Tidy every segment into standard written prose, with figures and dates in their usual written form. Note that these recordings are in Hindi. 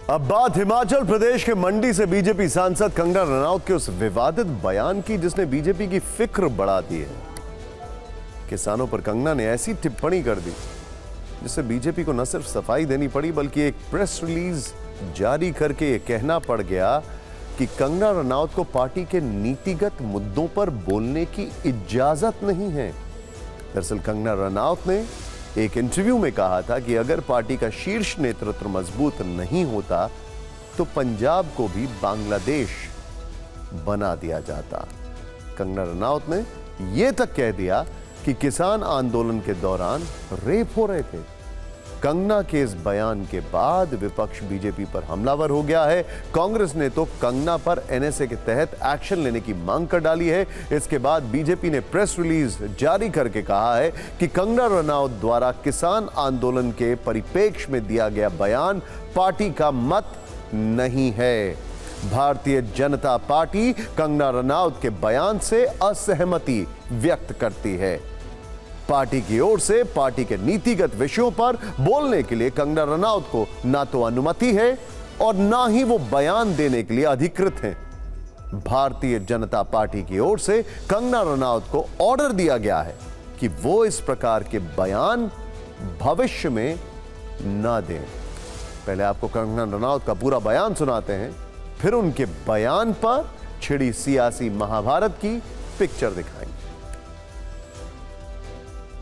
अब बात हिमाचल प्रदेश के मंडी से बीजेपी सांसद कंगना रनौत के उस विवादित बयान की जिसने बीजेपी की फिक्र बढ़ा दी है। किसानों पर कंगना ने ऐसी टिप्पणी कर दी जिससे बीजेपी को न सिर्फ सफाई देनी पड़ी बल्कि एक प्रेस रिलीज जारी करके यह कहना पड़ गया कि कंगना रनौत को पार्टी के नीतिगत मुद्दों पर बोलने की इजाजत नहीं है। दरअसल कंगना रनौत ने एक इंटरव्यू में कहा था कि अगर पार्टी का शीर्ष नेतृत्व मजबूत नहीं होता तो पंजाब को भी बांग्लादेश बना दिया जाता। कंगना रनौत ने यह तक कह दिया कि किसान आंदोलन के दौरान रेप हो रहे थे। कंगना के इस बयान के बाद विपक्ष बीजेपी पर हमलावर हो गया है। कांग्रेस ने तो कंगना पर एनएसए के तहत एक्शन लेने की मांग कर डाली है। इसके बाद बीजेपी ने प्रेस रिलीज जारी करके कहा है कि कंगना रनौत द्वारा किसान आंदोलन के परिप्रेक्ष्य में दिया गया बयान पार्टी का मत नहीं है। भारतीय जनता पार्टी कंगना रनौत के बयान से असहमति व्यक्त करती है। पार्टी की ओर से पार्टी के नीतिगत विषयों पर बोलने के लिए कंगना रनौत को ना तो अनुमति है और ना ही वो बयान देने के लिए अधिकृत हैं। भारतीय जनता पार्टी की ओर से कंगना रनौत को ऑर्डर दिया गया है कि वो इस प्रकार के बयान भविष्य में ना दें। पहले आपको कंगना रनौत का पूरा बयान सुनाते हैं, फिर उनके बयान पर छिड़ी सियासी महाभारत की पिक्चर दिखाएंगे।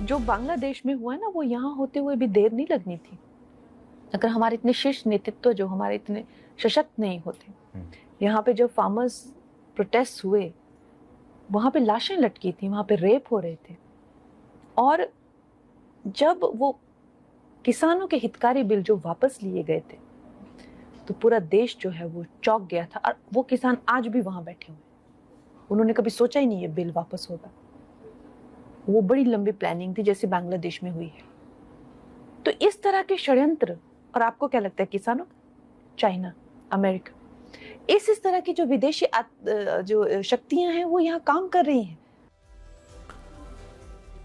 जो बांग्लादेश में हुआ ना, वो यहाँ होते हुए भी देर नहीं लगनी थी। अगर हमारे इतने शीर्ष नेतृत्व जो हमारे इतने सशक्त नहीं होते, यहाँ पे जो फार्मर्स प्रोटेस्ट हुए वहाँ पे लाशें लटकी थी, वहाँ पे रेप हो रहे थे। और जब वो किसानों के हितकारी बिल जो वापस लिए गए थे तो पूरा देश जो है वो चौंक गया था। और वो किसान आज भी वहाँ बैठे हुए, उन्होंने कभी सोचा ही नहीं ये बिल वापस होगा। वो बड़ी लंबी प्लानिंग थी जैसे बांग्लादेश में हुई है। तो इस तरह के षड्यंत्र, और आपको क्या लगता है किसानों, चाइना, अमेरिका, इस तरह की जो विदेशी जो शक्तियां हैं वो यहाँ काम कर रही हैं।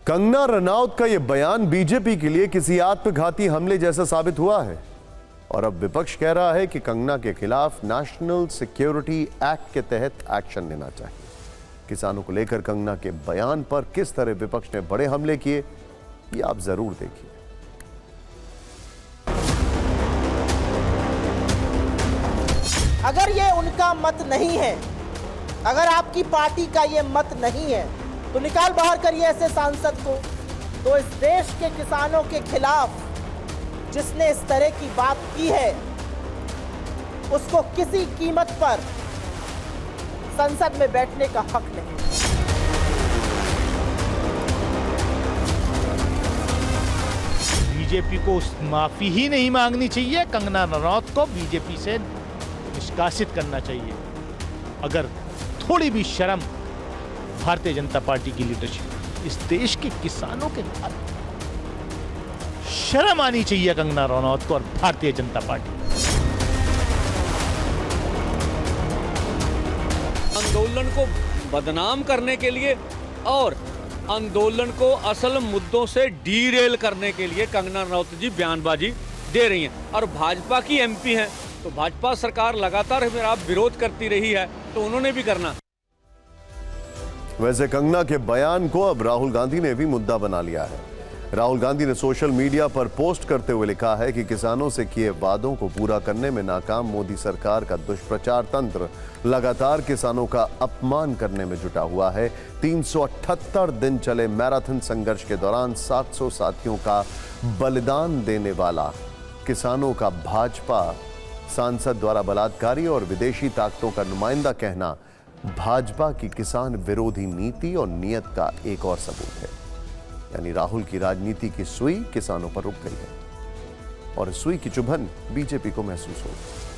कंगना रनौत का यह बयान बीजेपी के लिए किसी आत्मघाती हमले जैसा साबित हुआ है और अब विपक्ष कह रहा है कि कंगना के खिलाफ नेशनल सिक्योरिटी एक्ट के तहत एक्शन लेना चाहिए। किसानों को लेकर कंगना के बयान पर किस तरह विपक्ष ने बड़े हमले किए, ये आप जरूर देखिए। अगर ये उनका मत नहीं है, अगर आपकी पार्टी का ये मत नहीं है तो निकाल बाहर करिए ऐसे सांसद को। तो इस देश के किसानों के खिलाफ जिसने इस तरह की बात की है उसको किसी कीमत पर संसद में बैठने का हक नहीं। बीजेपी को माफी ही नहीं मांगनी चाहिए, कंगना रनौत को बीजेपी से निष्कासित करना चाहिए। अगर थोड़ी भी शर्म भारतीय जनता पार्टी की लीडरशिप, इस देश के किसानों के साथ शर्म आनी चाहिए कंगना रनौत को और भारतीय जनता पार्टी। आंदोलन को बदनाम करने के लिए और आंदोलन को असल मुद्दों से डीरेल करने के लिए कंगना रनौत जी बयानबाजी दे रही हैं। और भाजपा की एमपी हैं तो भाजपा सरकार लगातार मेरा विरोध करती रही है तो उन्होंने भी करना। वैसे कंगना के बयान को अब राहुल गांधी ने भी मुद्दा बना लिया है। राहुल गांधी ने सोशल मीडिया पर पोस्ट करते हुए लिखा है कि किसानों से किए वादों को पूरा करने में नाकाम मोदी सरकार का दुष्प्रचार तंत्र लगातार किसानों का अपमान करने में जुटा हुआ है। 378 दिन चले मैराथन संघर्ष के दौरान 700 साथियों का बलिदान देने वाला किसानों का भाजपा सांसद द्वारा बलात्कारी और विदेशी ताकतों का नुमाइंदा कहना भाजपा की किसान विरोधी नीति और नियत का एक और सबूत है। यानी राहुल की राजनीति की सुई किसानों पर रुक गई है और सुई की चुभन बीजेपी को महसूस होगी।